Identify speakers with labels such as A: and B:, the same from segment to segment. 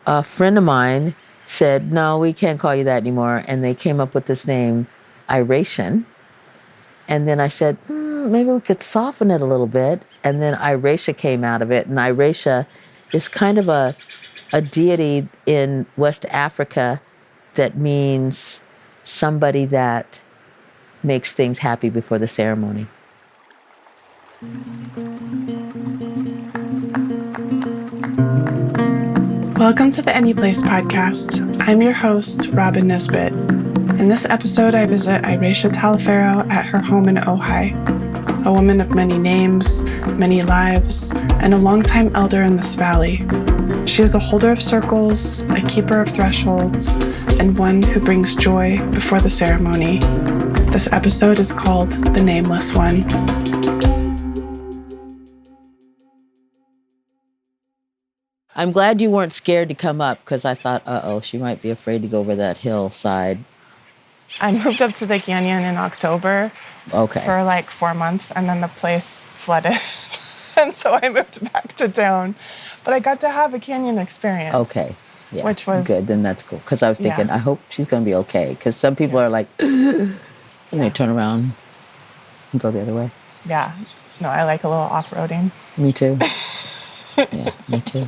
A: a friend of mine said, no, we can't call you that anymore. And they came up with this name, Irashan. And then I said, maybe we could soften it a little bit. And then Irasha came out of it. And Irasha is kind of a deity in West Africa that means somebody that makes things happy before the ceremony.
B: Welcome to the Any Place podcast. I'm your host, Robin Nisbet. In this episode, I visit Irasha Talifero at her home in Ojai, a woman of many names, many lives, and a longtime elder in this valley. She is a holder of circles, a keeper of thresholds, and one who brings joy before the ceremony. This episode is called The Nameless One.
A: I'm glad you weren't scared to come up because I thought, she might be afraid to go over that hillside.
B: I moved up to the canyon in October for like 4 months, and then the place flooded. And so I moved back to town. But I got to have a canyon experience.
A: Okay. Yeah.
B: Which was
A: good. Then that's cool. Because I was thinking, I hope she's going to be okay. Because some people are like, and they turn around and go the other way.
B: Yeah. No, I like a little off-roading.
A: Me too. Yeah, me too.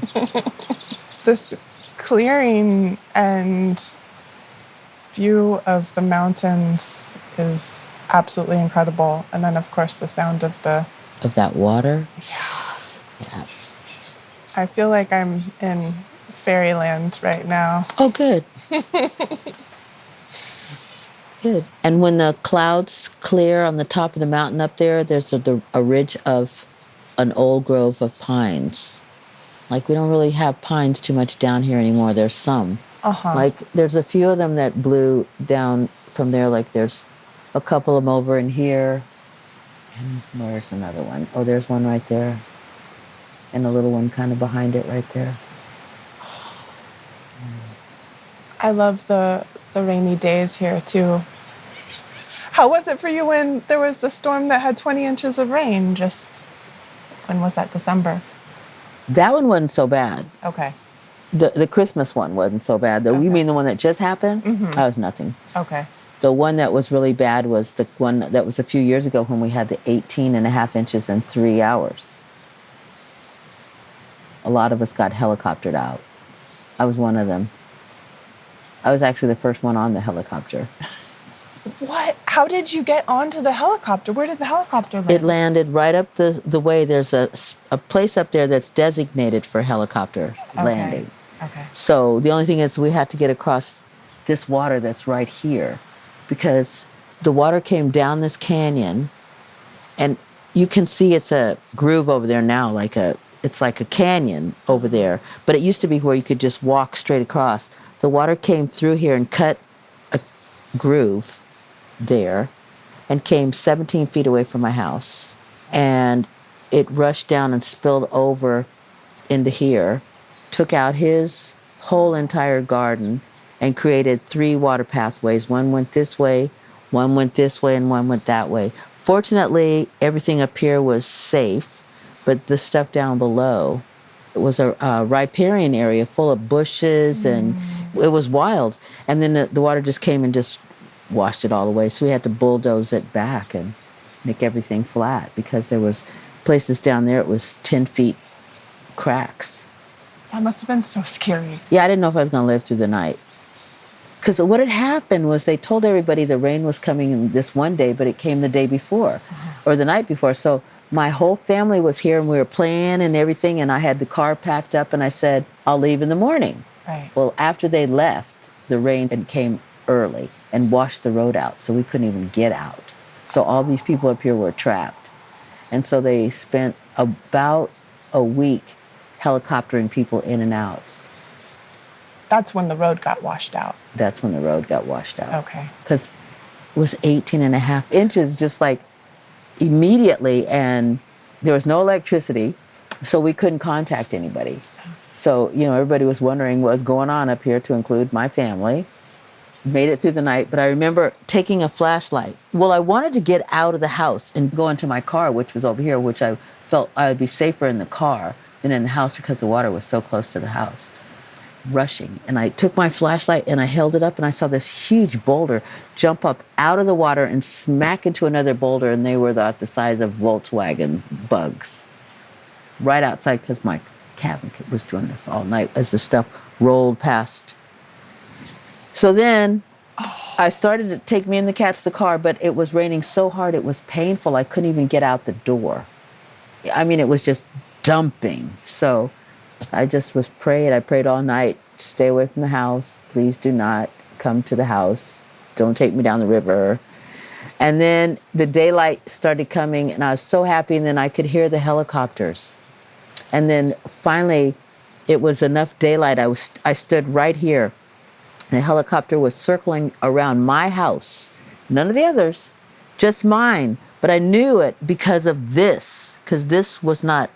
B: This clearing and view of the mountains is absolutely incredible. And then, of course, the sound of
A: that water?
B: Yeah. I feel like I'm in fairyland right now.
A: Oh, good. Good. And when the clouds clear on the top of the mountain up there, there's a ridge of an old grove of pines. Like, we don't really have pines too much down here anymore. There's some. Like, there's a few of them that blew down from there. Like, there's a couple of them over in here. And where's another one? Oh, there's one right there. And a little one kind of behind it right there.
B: I love the rainy days here, too. How was it for you when there was the storm that had 20 inches of rain? When was that, December?
A: That one wasn't so bad.
B: Okay.
A: The Christmas one wasn't so bad. You mean the one that just happened?
B: Mm-hmm.
A: That was nothing.
B: Okay.
A: The one that was really bad was the one that was a few years ago when we had the 18.5 inches in 3 hours. A lot of us got helicoptered out. I was one of them. I was actually the first one on the helicopter.
B: What? How did you get onto the helicopter? Where did the helicopter land?
A: It landed right up the way. There's a place up there that's designated for helicopter landing.
B: Okay.
A: So the only thing is we had to get across this water that's right here because the water came down this canyon, and you can see it's a groove over there now, it's like a canyon over there. But it used to be where you could just walk straight across. The water came through here and cut a groove there and came 17 feet away from my house. And it rushed down and spilled over into here, took out his whole entire garden, and created 3 water pathways. One went this way, one went this way, and one went that way. Fortunately, everything up here was safe, but the stuff down below, it was a riparian area full of bushes, and it was wild. And then the water just came and just washed it all away. So we had to bulldoze it back and make everything flat because there was places down there, it was 10 feet cracks.
B: That must have been so scary.
A: Yeah, I didn't know if I was going to live through the night. Because what had happened was they told everybody the rain was coming in this one day, but it came the day before or the night before. So my whole family was here and we were playing and everything, and I had the car packed up and I said, I'll leave in the morning.
B: Right.
A: Well, after they left, the rain came early and washed the road out, so we couldn't even get out. So all these people up here were trapped. And so they spent about a week helicoptering people in and out.
B: That's when the road got washed out.
A: That's when the road got washed out.
B: Okay.
A: Because it was 18.5 inches just like immediately, and there was no electricity, so we couldn't contact anybody. So, everybody was wondering what was going on up here, to include my family. Made it through the night, but I remember taking a flashlight. Well, I wanted to get out of the house and go into my car, which was over here, which I felt I would be safer in the car than in the house because the water was so close to the house. rushing. And I took my flashlight and I held it up and I saw this huge boulder jump up out of the water and smack into another boulder, and they were the size of Volkswagen bugs right outside, because my cabin was doing this all night as the stuff rolled past. So then I started to take me and the cats to the car, but it was raining so hard it was painful. I couldn't even get out the door. I mean, it was just dumping. So I just was prayed. I prayed all night. Stay away from the house. Please do not come to the house. Don't take me down the river. And then the daylight started coming, and I was so happy. And then I could hear the helicopters. And then finally, it was enough daylight. I stood right here. The helicopter was circling around my house. None of the others, just mine. But I knew it because of this, because this was not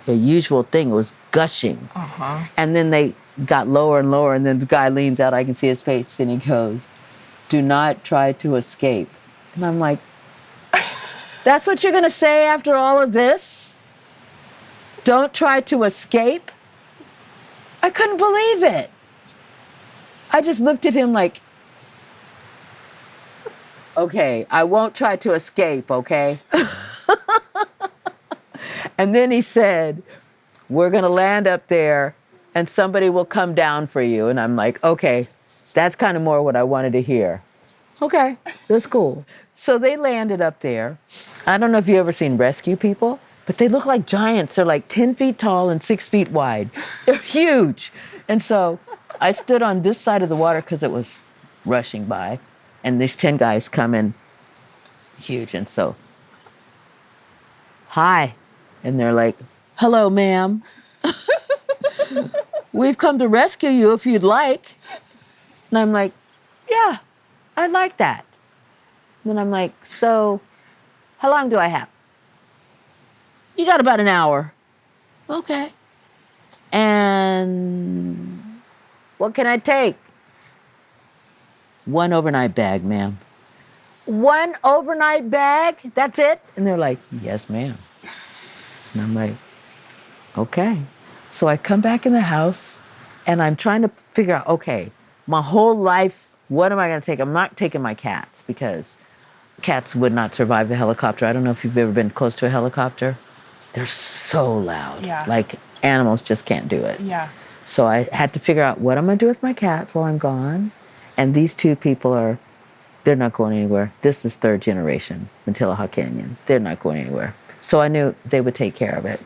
A: a usual thing. It was gushing. Uh-huh. And then they got lower and lower, and then the guy leans out. I can see his face, and he goes, "Do not try to escape." And I'm like, that's what you're going to say after all of this? Don't try to escape? I couldn't believe it. I just looked at him like, okay, I won't try to escape, okay? And then he said, we're going to land up there and somebody will come down for you. And I'm like, okay, that's kind of more what I wanted to hear. Okay, that's cool. So they landed up there. I don't know if you've ever seen rescue people, but they look like giants. They're like 10 feet tall and 6 feet wide. They're huge. And so I stood on this side of the water because it was rushing by. And these 10 guys come in huge. And so, hi. And they're like, hello, ma'am. We've come to rescue you if you'd like. And I'm like, yeah, I'd like that. And then I'm like, so how long do I have? You got about an hour. Okay. And what can I take? One overnight bag, ma'am. One overnight bag? That's it? And they're like, yes, ma'am. And I'm like, okay. So I come back in the house and I'm trying to figure out, okay, my whole life, what am I going to take? I'm not taking my cats because cats would not survive a helicopter. I don't know if you've ever been close to a helicopter. They're so loud. Yeah. Like animals just can't do it. Yeah. So I had to figure out what I'm going to do with my cats while I'm gone. And these two people they're not going anywhere. This is third generation, Mantilaha Canyon. They're not going anywhere. So I knew they would take care of it.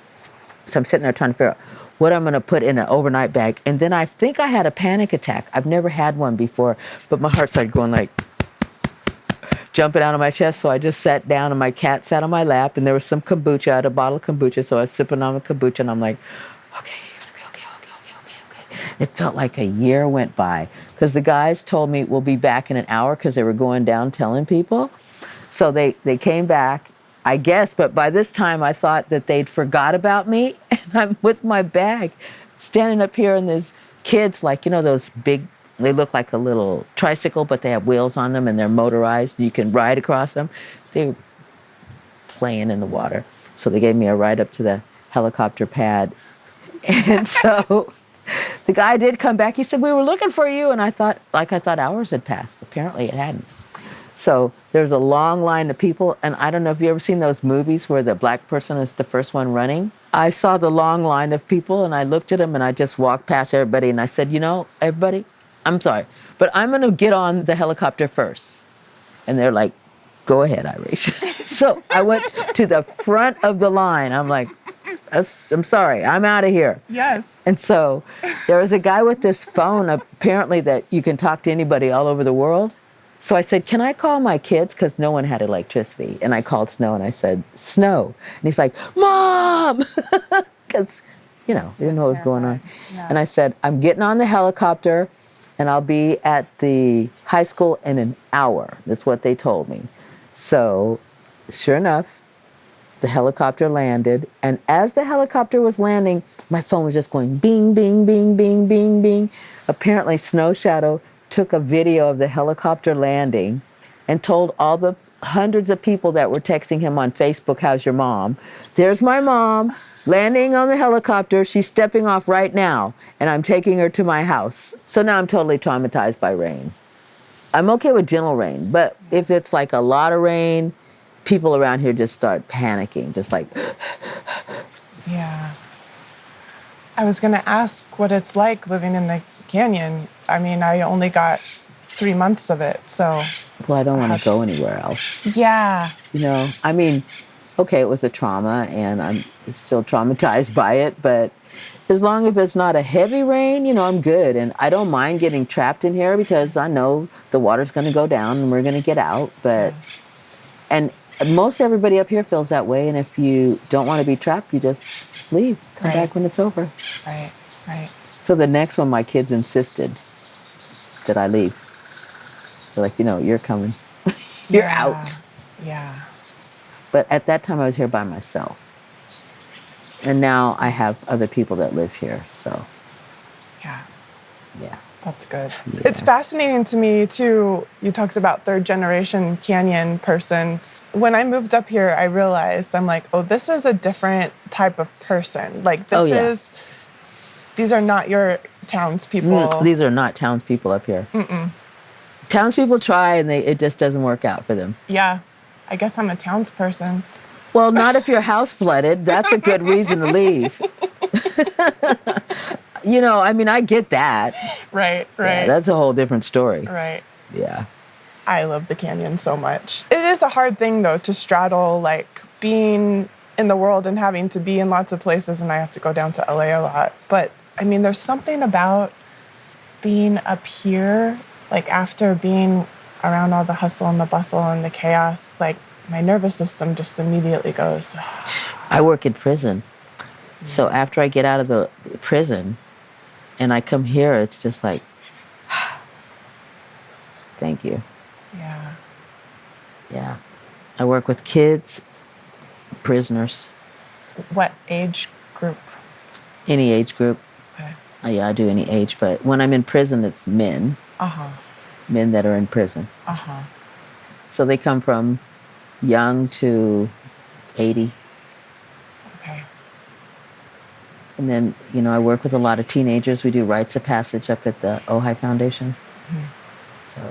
A: So I'm sitting there trying to figure out what I'm going to put in an overnight bag. And then I think I had a panic attack. I've never had one before, but my heart started going like, jumping out of my chest. So I just sat down and my cat sat on my lap and there was some kombucha. I had a bottle of kombucha. So I was sipping on the kombucha and I'm like, okay, you're going to be okay. It felt like a year went by because the guys told me we'll be back in an hour because they were going down telling people. So they came back, I guess, but by this time I thought that they'd forgot about me and I'm with my bag standing up here and there's kids like, those big, they look like a little tricycle, but they have wheels on them and they're motorized. You can ride across them. They were playing in the water. So they gave me a ride up to the helicopter pad. And so the guy did come back. He said, we were looking for you. And I thought hours had passed. Apparently it hadn't. So there's a long line of people. And I don't know if you've ever seen those movies where the black person is the first one running. I saw the long line of people and I looked at them and I just walked past everybody and I said, everybody, I'm sorry, but I'm going to get on the helicopter first. And they're like, go ahead, Irasha. So I went to the front of the line. I'm like, I'm sorry, I'm out of here. Yes. And so there was a guy with this phone, apparently that you can talk to anybody all over the world. So I said, can I call my kids? Because no one had electricity. And I called Snow and I said, Snow. And he's like, Mom! Because, we didn't know what was going on. Yeah. And I said, I'm getting on the helicopter and I'll be at the high school in an hour. That's what they told me. So sure enough, the helicopter landed. And as the helicopter was landing, my phone was just going bing, bing, bing, bing, bing, bing. Apparently Snow Shadow took a video of the helicopter landing and told all the hundreds of people that were texting him on Facebook, "How's your mom?" There's my mom landing on the helicopter. She's stepping off right now, and I'm taking her to my house. So now I'm totally traumatized by rain. I'm okay with gentle rain, but if it's like a lot of rain, people around here just start panicking, just like.
B: Yeah. I was going to ask what it's like living in the canyon. I mean, I only got 3 months of it, so.
A: Well, I don't want to go anywhere else.
B: Yeah.
A: You know, I mean, okay, it was a trauma, and I'm still traumatized by it, but as long as it's not a heavy rain, you know, I'm good. And I don't mind getting trapped in here because I know the water's going to go down and we're going to get out. But, and most everybody up here feels that way. And if you don't want to be trapped, you just leave, come back when it's over.
B: Right, right.
A: So the next one, my kids insisted that I leave. They're like, you know, you're coming. You're out.
B: Yeah.
A: But at that time, I was here by myself. And now I have other people that live here, so.
B: Yeah.
A: Yeah.
B: That's good.
A: Yeah.
B: It's fascinating to me, too. You talked about third-generation canyon person. When I moved up here, I realized, I'm like, oh, this is a different type of person. Like, these are not your townspeople.
A: These are not townspeople up here. Mm-mm. Townspeople try, and it just doesn't work out for them.
B: Yeah. I guess I'm a townsperson.
A: Well, not if your house flooded. That's a good reason to leave. You know, I mean, I get that.
B: Right, right.
A: Yeah, that's a whole different story.
B: Right.
A: Yeah.
B: I love the canyon so much. It is a hard thing, though, to straddle, like, being in the world and having to be in lots of places, and I have to go down to LA a lot. But, I mean, there's something about being up here, like, after being around all the hustle and the bustle and the chaos, like, my nervous system just immediately goes.
A: I work in prison. So after I get out of the prison and I come here, it's just like, thank you.
B: Yeah.
A: Yeah. I work with kids, prisoners.
B: What age group?
A: Any age group.
B: Okay.
A: Yeah, I do any age, but when I'm in prison, it's men.
B: Uh-huh.
A: Men that are in prison.
B: Uh-huh.
A: So they come from young to 80.
B: Okay.
A: And then, you know, I work with a lot of teenagers. We do rites of passage up at the Ojai Foundation. Mm-hmm. So,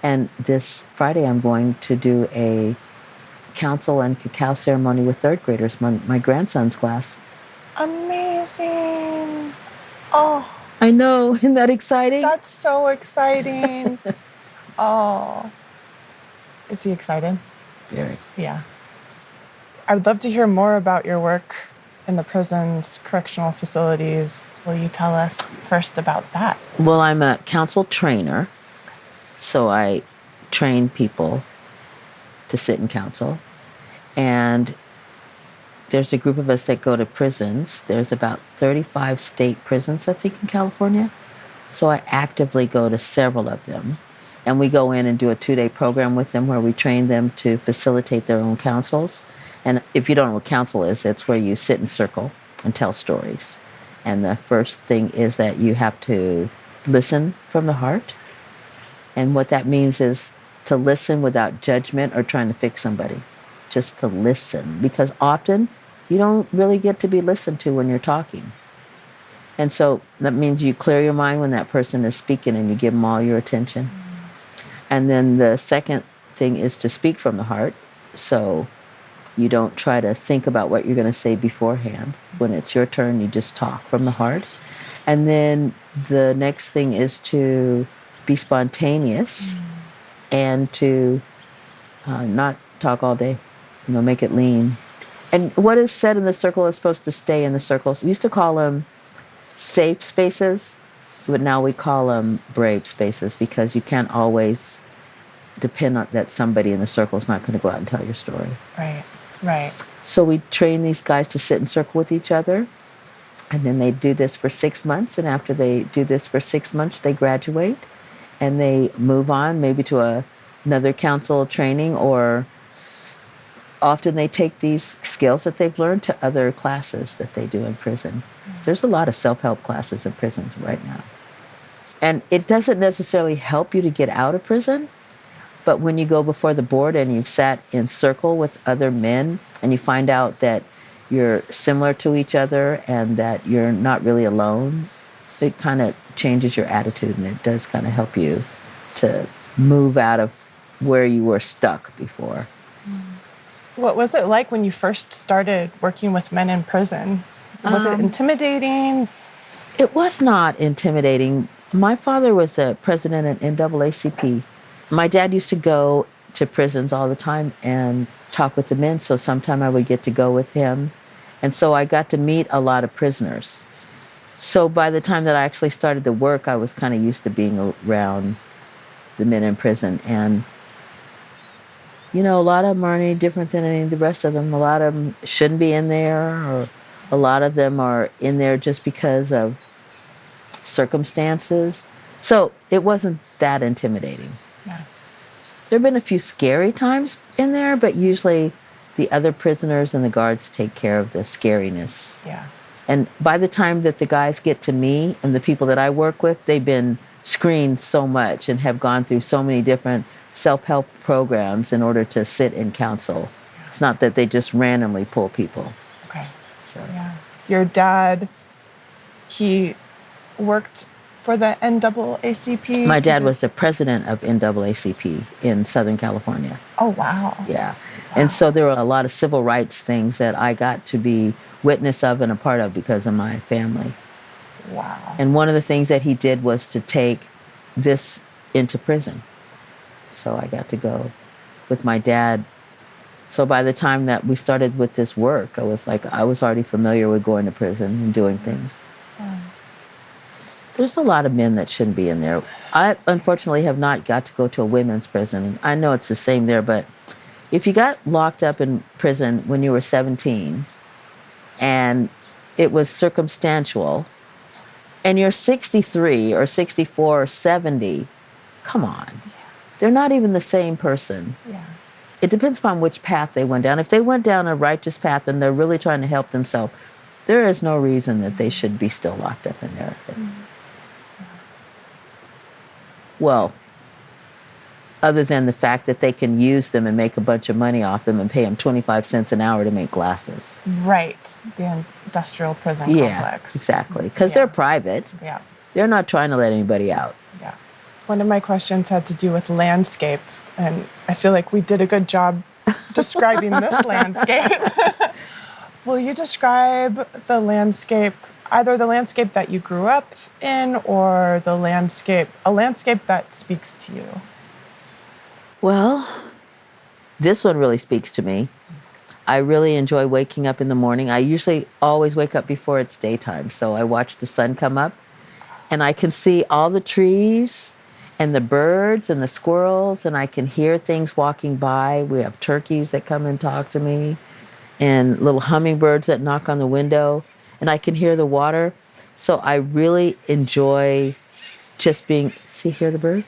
A: and this Friday I'm going to do a council and cacao ceremony with third graders, my grandson's class.
B: Amazing. Oh.
A: I know, isn't that exciting?
B: That's so exciting. Oh. Is he excited?
A: Very.
B: Yeah. I would love to hear more about your work in the prisons, correctional facilities. Will you tell us first about that?
A: Well, I'm a council trainer, so I train people to sit in council. And there's a group of us that go to prisons. There's about 35 state prisons, I think, in California. So I actively go to several of them. And we go in and do a 2-day program with them where we train them to facilitate their own councils. And if you don't know what council is, it's where you sit in a circle and tell stories. And the first thing is that you have to listen from the heart. And what that means is to listen without judgment or trying to fix somebody. Just to listen. Because often you don't really get to be listened to when you're talking. And so that means you clear your mind when that person is speaking and you give them all your attention. And then the second thing is to speak from the heart. So you don't try to think about what you're going to say beforehand. When it's your turn, you just talk from the heart. And then the next thing is to be spontaneous and to not talk all day. You know, make it lean. And what is said in the circle is supposed to stay in the circles. We used to call them safe spaces, but now we call them brave spaces because you can't always depend on that somebody in the circle is not going to go out and tell your story.
B: Right, right.
A: So we train these guys to sit in circle with each other, and then they do this for 6 months, and after they do this for 6 months, they graduate, and they move on maybe to another council training, or often they take these skills that they've learned to other classes that they do in prison. So there's a lot of self-help classes in prisons right now. And it doesn't necessarily help you to get out of prison, But when you go before the board and you've sat in circle with other men and you find out that you're similar to each other and that you're not really alone, it kind of changes your attitude, and it does kind of help you to move out of where you were stuck before.
B: What was it like when you first started working with men in prison? Was it intimidating?
A: It was not intimidating. My father was the president at NAACP. My dad used to go to prisons all the time and talk with the men, so sometime I would get to go with him. And so I got to meet a lot of prisoners. So by the time that I actually started the work, I was kind of used to being around the men in prison. And, you know, a lot of them aren't any different than any of the rest of them. A lot of them shouldn't be in there, or a lot of them are in there just because of circumstances. So it wasn't that intimidating.
B: Yeah.
A: There have been a few scary times in there, but usually the other prisoners and the guards take care of the scariness.
B: Yeah.
A: And by the time that the guys get to me and the people that I work with, they've been screened so much and have gone through so many different self-help programs in order to sit in counsel. Yeah. It's not that they just randomly pull people.
B: Okay.
A: So.
B: Yeah. Your dad, he worked for the NAACP?
A: My dad was the president of NAACP in Southern California.
B: Oh, wow.
A: Yeah.
B: Wow.
A: And so there were a lot of civil rights things that I got to be witness of and a part of because of my family.
B: Wow.
A: And one of the things that he did was to take this into prison. So I got to go with my dad. So by the time that we started with this work, I was already familiar with going to prison and doing things.
B: Wow.
A: There's a lot of men that shouldn't be in there. I unfortunately have not got to go to a women's prison. I know it's the same there, but if you got locked up in prison when you were 17 and it was circumstantial and you're 63 or 64 or 70, come on. Yeah. They're not even the same person.
B: Yeah.
A: It depends upon which path they went down. If they went down a righteous path and they're really trying to help themselves, there is no reason that they should be still locked up in there. Mm-hmm. Well, other than the fact that they can use them and make a bunch of money off them and pay them 25 cents an hour to make glasses.
B: Right. The industrial prison complex.
A: Exactly. Because they're private.
B: Yeah.
A: They're not trying to let anybody out.
B: Yeah. One of my questions had to do with landscape, and I feel like we did a good job describing this landscape. Will you describe the landscape, either the landscape that you grew up in or a landscape that speaks to you?
A: Well, this one really speaks to me. I really enjoy waking up in the morning. I usually always wake up before it's daytime, so I watch the sun come up, and I can see all the trees and the birds and the squirrels, and I can hear things walking by. We have turkeys that come and talk to me, and little hummingbirds that knock on the window, and I can hear the water. So I really enjoy just being, hear the birds?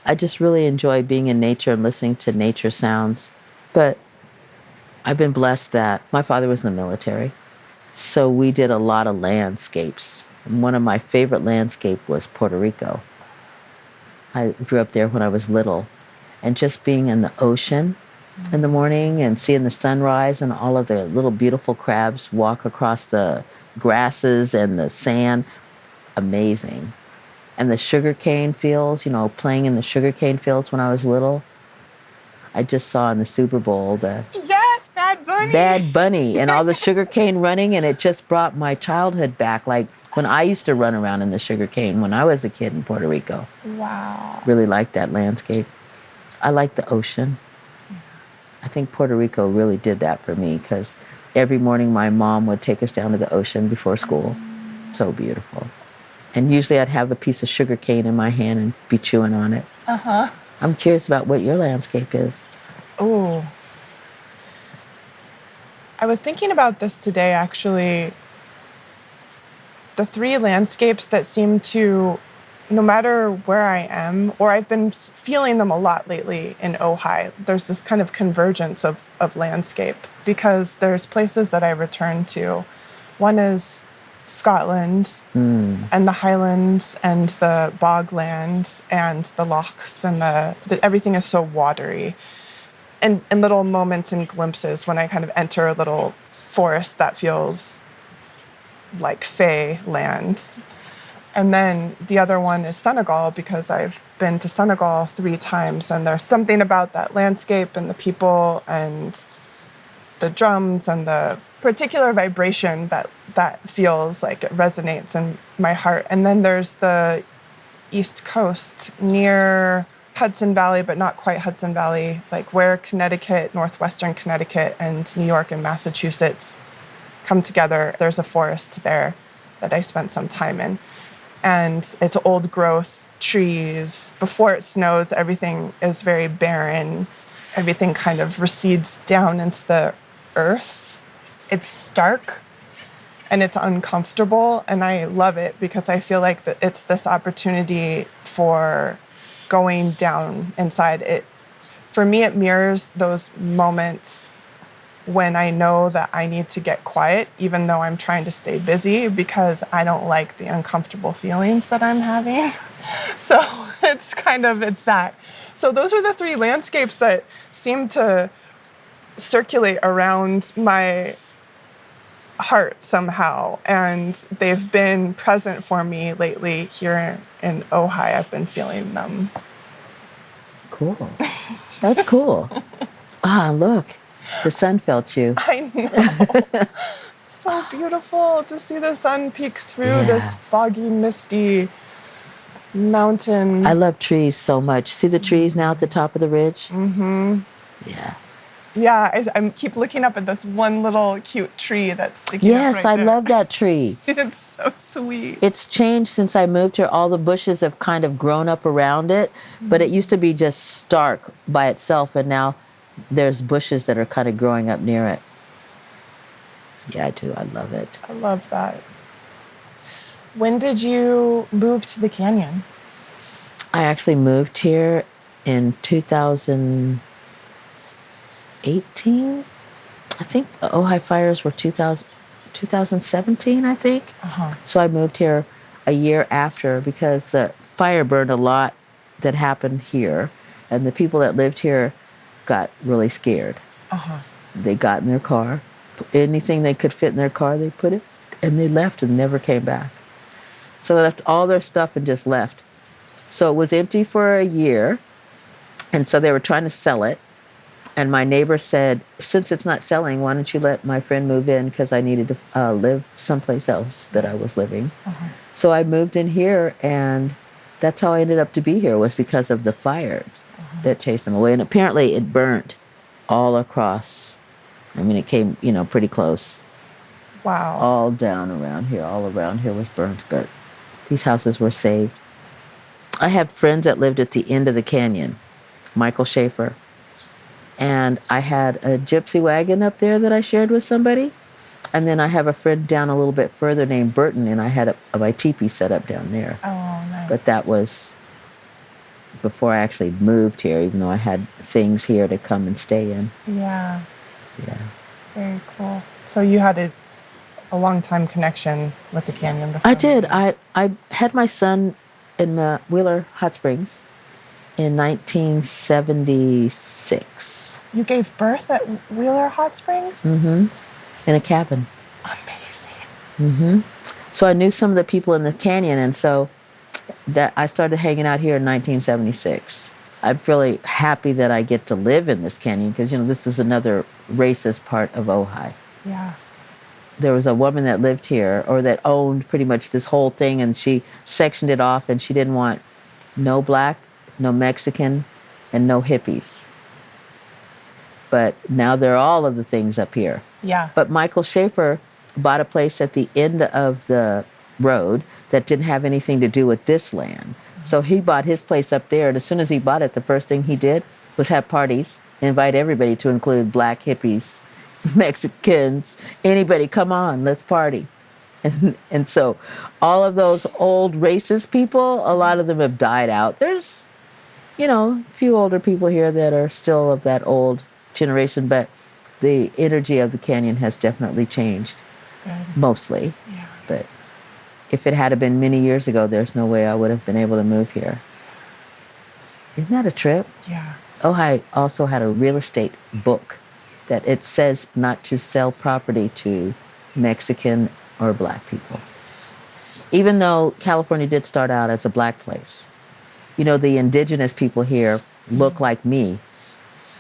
A: I just really enjoy being in nature and listening to nature sounds. But I've been blessed that my father was in the military, so we did a lot of landscapes. And one of my favorite landscapes was Puerto Rico. I grew up there when I was little, and just being in the ocean in the morning and seeing the sunrise and all of the little beautiful crabs walk across the grasses and the sand, amazing. And the sugarcane fields, playing in the sugarcane fields when I was little. I just saw in the Super Bowl
B: Yes, Bad Bunny.
A: Bad Bunny and all the sugarcane running, and it just brought my childhood back, like when I used to run around in the sugarcane when I was a kid in Puerto Rico.
B: Wow.
A: Really liked that landscape. I like the ocean. Yeah. I think Puerto Rico really did that for me because every morning my mom would take us down to the ocean before school. So beautiful. And usually I'd have a piece of sugar cane in my hand and be chewing on it.
B: Uh-huh.
A: I'm curious about what your landscape is.
B: Oh. I was thinking about this today, actually. The three landscapes that seem to, no matter where I am, or I've been feeling them a lot lately in Ojai, there's this kind of convergence of landscape because there's places that I return to. One is Scotland and the Highlands and the bogland and the lochs and everything is so watery. And in little moments and glimpses when I kind of enter a little forest that feels like Fey land. And then the other one is Senegal, because I've been to Senegal 3 times, and there's something about that landscape and the people and the drums and the particular vibration that feels like it resonates in my heart. And then there's the East Coast near Hudson Valley, but not quite Hudson Valley, like where Connecticut, northwestern Connecticut, and New York and Massachusetts come together. There's a forest there that I spent some time in. And it's old growth trees. Before it snows, everything is very barren. Everything kind of recedes down into the earth. It's stark and it's uncomfortable, and I love it because I feel like it's this opportunity for going down inside it. For me, it mirrors those moments when I know that I need to get quiet, even though I'm trying to stay busy, because I don't like the uncomfortable feelings that I'm having. So it's that. So those are the 3 landscapes that seem to circulate around my heart somehow. And they've been present for me lately here in Ojai. I've been feeling them.
A: Cool. That's cool. Look. The sun felt you.
B: I know. So beautiful to see the sun peek through this foggy, misty mountain.
A: I love trees so much. See the trees now at the top of the ridge?
B: Mm-hmm.
A: Yeah.
B: Yeah, I keep looking up at this one little cute tree that's sticking up
A: Yes,
B: right
A: I
B: there.
A: love that tree.
B: It's so sweet.
A: It's changed since I moved here. All the bushes have kind of grown up around it, but it used to be just stark by itself, and now there's bushes that are kind of growing up near it. Yeah, I do. I love it.
B: I love that. When did you move to the canyon?
A: I actually moved here in 2018. I think the Ojai fires were 2017, I think.
B: Uh-huh.
A: So I moved here a year after because the fire burned a lot that happened here, and the people that lived here got really scared.
B: Uh-huh.
A: They got in their car. Anything they could fit in their car, they put it, and they left and never came back. So they left all their stuff and just left. So it was empty for a year, and so they were trying to sell it. And my neighbor said, since it's not selling, why don't you let my friend move in, because I needed to live someplace else that I was living.
B: Uh-huh.
A: So I moved in here, and that's how I ended up to be here, was because of the fires that chased them away. And apparently it burnt all across. I mean, it came, pretty close.
B: Wow.
A: All down around here. All around here was burnt, but these houses were saved. I had friends that lived at the end of the canyon, Michael Schaefer. And I had a gypsy wagon up there that I shared with somebody. And then I have a friend down a little bit further named Burton, and I had my teepee set up down there.
B: Oh, nice.
A: But that was before I actually moved here, even though I had things here to come and stay in.
B: Yeah.
A: Yeah.
B: Very cool. So you had a long-time connection with the canyon before?
A: I did. I had my son in Wheeler Hot Springs in 1976.
B: You gave birth at Wheeler Hot Springs?
A: Mm-hmm. In a cabin.
B: Amazing.
A: Mm-hmm. So I knew some of the people in the canyon, and so that I started hanging out here in 1976. I'm really happy that I get to live in this canyon because, this is another racist part of Ojai.
B: Yeah.
A: There was a woman that lived here, or that owned pretty much this whole thing, and she sectioned it off, and she didn't want no black, no Mexican, and no hippies. But now there are all of the things up here.
B: Yeah.
A: But Michael Schaefer bought a place at the end of the road that didn't have anything to do with this land. So he bought his place up there, and as soon as he bought it, the first thing he did was have parties, invite everybody, to include black hippies, Mexicans, anybody, come on, let's party. And so all of those old racist people, a lot of them have died out. There's, a few older people here that are still of that old generation, but the energy of the canyon has definitely changed,
B: Good.
A: mostly.
B: Yeah.
A: But if it had been many years ago, there's no way I would have been able to move here. Isn't that a trip?
B: Yeah.
A: Ojai also had a real estate book that it says not to sell property to Mexican or Black people. Even though California did start out as a Black place. You know, the indigenous people here look like me.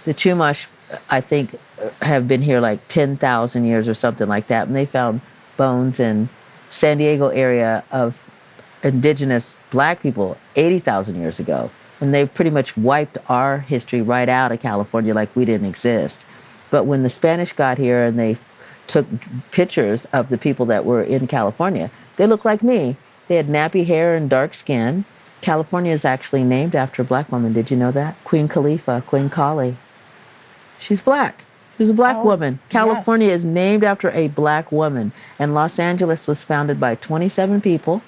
A: The Chumash, I think, have been here like 10,000 years or something like that. And they found bones in San Diego area of indigenous Black people 80,000 years ago. And they pretty much wiped our history right out of California like we didn't exist. But when the Spanish got here and they took pictures of the people that were in California, they looked like me. They had nappy hair and dark skin. California is actually named after a Black woman. Did you know that? Queen Khalifa, Queen Kali. She's Black. She was a Black woman. California is named after a Black woman. And Los Angeles was founded by 27 people.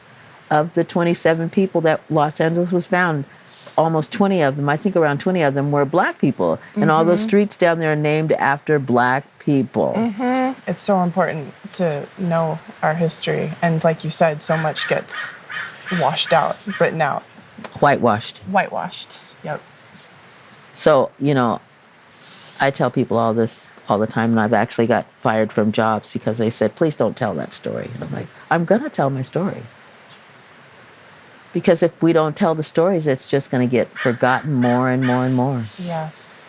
A: Of the 27 people that Los Angeles was found, almost 20 of them, I think around 20 of them were Black people. And all those streets down there are named after Black people.
B: It's so important to know our history. And like you said, so much gets washed out, written out.
A: Whitewashed.
B: Yep.
A: So, you know, I tell people all this all the time, and I've actually got fired from jobs because they said, please don't tell that story. And I'm like, I'm going to tell my story. Because if we don't tell the stories, it's just going to get forgotten more and more and more.
B: Yes.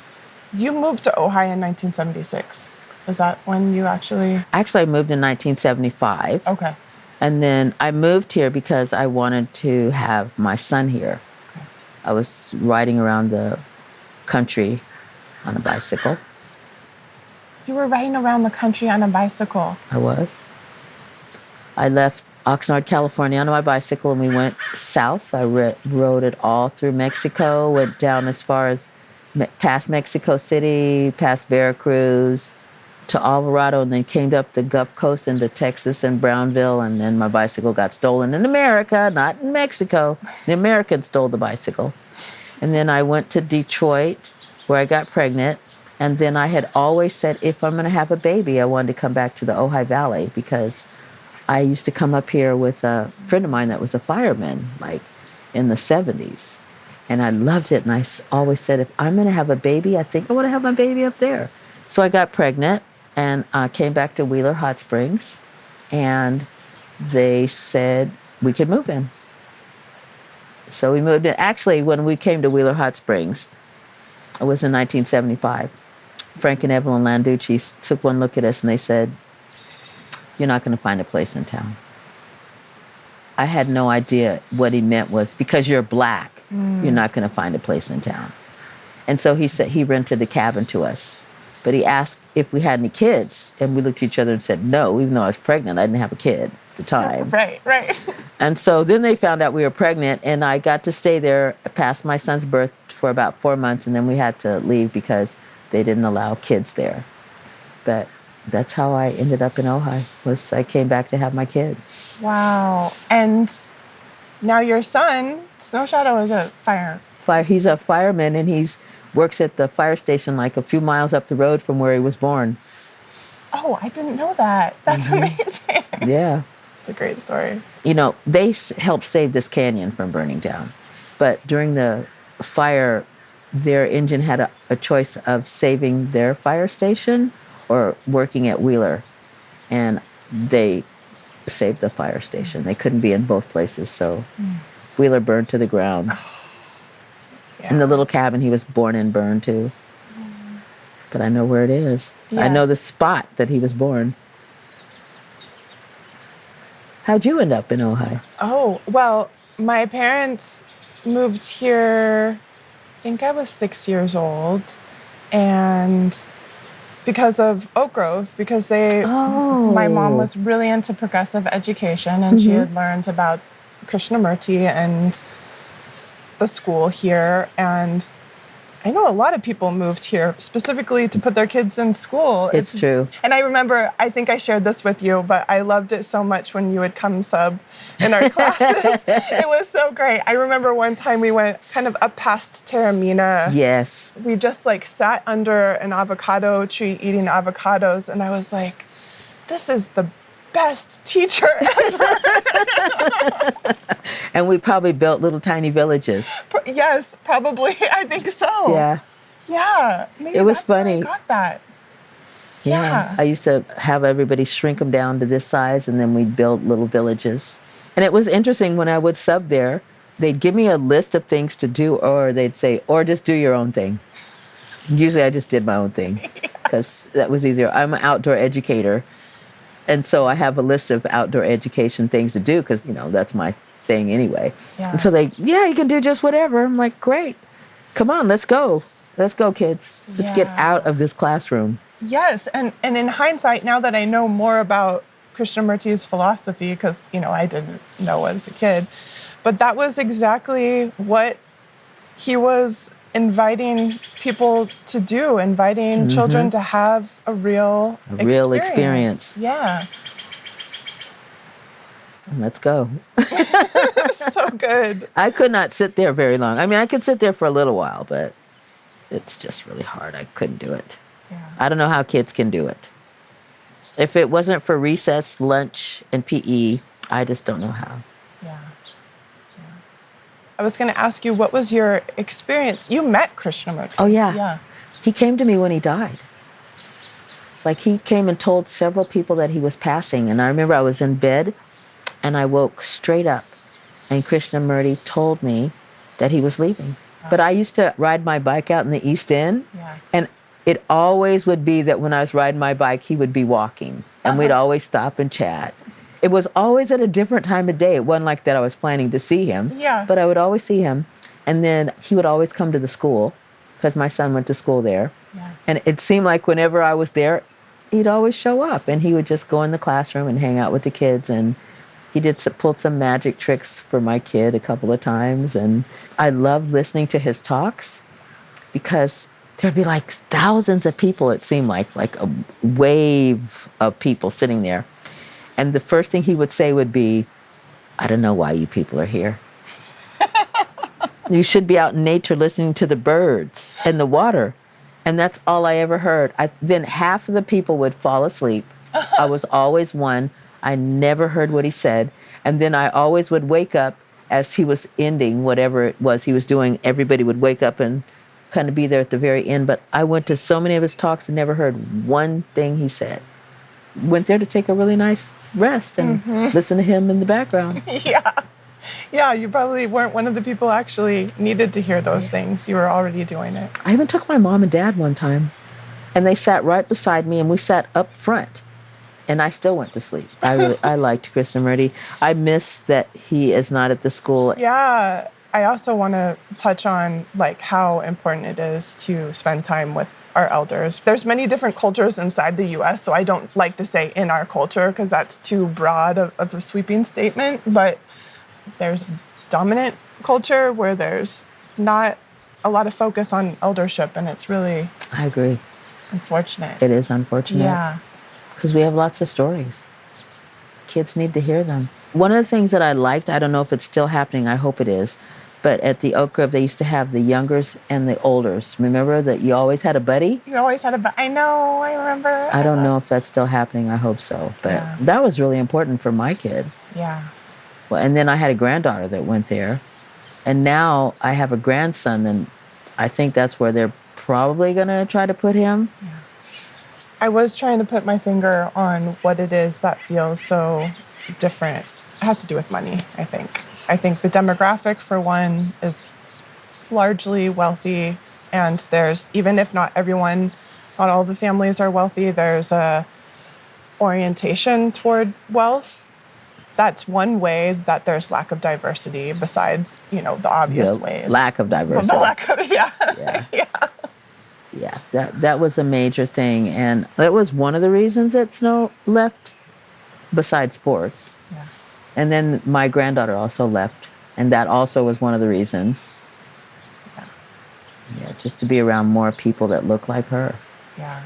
B: You moved to Ojai in 1976. Is that when you actually?
A: Actually, I moved in 1975.
B: Okay.
A: And then I moved here because I wanted to have my son here. Okay. I was riding around the country on a bicycle.
B: You were riding around the country on a bicycle?
A: I was. I left Oxnard, California on my bicycle, and we went south. I rode it all through Mexico, went down as far as past Mexico City, past Veracruz, to Alvarado, and then came up the Gulf Coast into Texas and Brownville, and then my bicycle got stolen in America, not in Mexico. The Americans stole the bicycle. And then I went to Detroit, where I got pregnant, and then I had always said, if I'm going to have a baby, I wanted to come back to the Ojai Valley, because I used to come up here with a friend of mine that was a fireman, like in the 70s. And I loved it. And I always said, if I'm going to have a baby, I think I want to have my baby up there. So I got pregnant and came back to Wheeler Hot Springs. And they said we could move in. So we moved in. Actually, when we came to Wheeler Hot Springs, it was in 1975. Frank and Evelyn Landucci took one look at us and they said, you're not going to find a place in town. I had no idea what he meant was, because you're Black, you're not going to find a place in town. And so he said he rented a cabin to us. But he asked if we had any kids, and we looked at each other and said no, even though I was pregnant. I didn't have a kid at the time.
B: Right.
A: And so then they found out we were pregnant, and I got to stay there past my son's birth for about 4 months, and then we had to leave because they didn't allow kids there. But that's how I ended up in Ojai, was I came back to have my kid.
B: Wow. And now your son, Snow Shadow, is a
A: He's a fireman, and he works at the fire station like a few miles up the road from where he was born.
B: Oh, I didn't know that. That's amazing.
A: Yeah.
B: It's a great story.
A: You know, they helped save this canyon from burning down. But during the fire, their engine had a choice of saving their fire station or working at Wheeler. And they saved the fire station. They couldn't be in both places, so Wheeler burned to the ground. Yeah. And the little cabin he was born in burned too. But I know where it is. Yes. I know the spot that he was born. How'd you end up in Ojai?
B: Oh, well, my parents moved here, I think I was 6 years old, and because of Oak Grove, because my mom was really into progressive education, and she had learned about Krishnamurti and the school here, and I know a lot of people moved here specifically to put their kids in school.
A: It's true.
B: And I remember, I think I shared this with you, but I loved it so much when you would come sub in our classes. It was so great. I remember one time we went kind of up past Terramina.
A: Yes.
B: We just like sat under an avocado tree eating avocados, and I was like, this is the best teacher ever.
A: And we probably built little tiny villages.
B: Yes, probably. I think so.
A: Yeah.
B: Yeah. Maybe
A: It was
B: that's where
A: funny.
B: I got that.
A: Yeah. I used to have everybody shrink them down to this size, and then we'd build little villages. And it was interesting when I would sub there, they'd give me a list of things to do, or they'd say, or just do your own thing. Usually I just did my own thing because that was easier. I'm an outdoor educator. And so I have a list of outdoor education things to do because, that's my thing anyway.
B: Yeah.
A: And so you can do just whatever. I'm like, great. Come on, let's go. Let's go, kids. Let's get out of this classroom.
B: Yes. And in hindsight, now that I know more about Krishnamurti's philosophy, because, I didn't know as a kid, but that was exactly what he was inviting people to do, inviting children to have a real experience. Yeah.
A: Let's go.
B: So good.
A: I could not sit there very long. I mean, I could sit there for a little while, but it's just really hard. I couldn't do it.
B: Yeah.
A: I don't know how kids can do it. If it wasn't for recess, lunch, and PE, I just don't know how.
B: Yeah. I was going to ask you, what was your experience? You met Krishnamurti.
A: Oh, yeah.
B: Yeah.
A: He came to me when he died. Like, he came and told several people that he was passing. And I remember I was in bed, and I woke straight up. And Krishnamurti told me that he was leaving. Wow. But I used to ride my bike out in the East End. Yeah. And it always would be that when I was riding my bike, he would be walking. And we'd always stop and chat. It was always at a different time of day. It wasn't like that I was planning to see him. Yeah. But I would always see him. And then he would always come to the school because my son went to school there. Yeah. And it seemed like whenever I was there, he'd always show up. And he would just go in the classroom and hang out with the kids. And he pulled some magic tricks for my kid a couple of times. And I loved listening to his talks because there'd be like thousands of people, it seemed like a wave of people sitting there. And the first thing he would say would be, I don't know why you people are here. You should be out in nature listening to the birds and the water. And that's all I ever heard. Then half of the people would fall asleep. I was always one. I never heard what he said. And then I always would wake up as he was ending whatever it was he was doing. Everybody would wake up and kind of be there at the very end. But I went to so many of his talks and never heard one thing he said. Went there to take a really nice rest and listen to him in the background.
B: Yeah, you probably weren't one of the people actually needed to hear those things. You were already doing it.
A: I even took my mom and dad one time, and they sat right beside me, and we sat up front, and I still went to sleep. I liked Krishnamurti. I miss that he is not at the school.
B: Yeah, I also want to touch on how important it is to spend time with our elders. There's many different cultures inside the U.S., so I don't like to say in our culture because that's too broad of a sweeping statement, but there's dominant culture where there's not a lot of focus on eldership, and it's really...
A: I agree.
B: Unfortunate.
A: It is unfortunate.
B: Yeah.
A: Because we have lots of stories. Kids need to hear them. One of the things that I liked, I don't know if it's still happening, I hope it is, but at the Oak Grove, they used to have the youngers and the olders. Remember that you always had a buddy?
B: You always had a buddy. I know, I remember.
A: I don't know if that's still happening. I hope so. But that was really important for my kid.
B: Yeah.
A: Well, and then I had a granddaughter that went there. And now I have a grandson, and I think that's where they're probably going to try to put him.
B: Yeah. I was trying to put my finger on what it is that feels so different. It has to do with money, I think. I think the demographic, for one, is largely wealthy, and there's, even if not everyone, not all the families are wealthy, there's a orientation toward wealth. That's one way that there's lack of diversity besides, the obvious ways.
A: Lack of diversity.
B: Well, the lack of,
A: Yeah, that was a major thing, and that was one of the reasons that Snow left, besides sports. Yeah. And then my granddaughter also left, and that also was one of the reasons. Yeah, just to be around more people that look like her.
B: Yeah.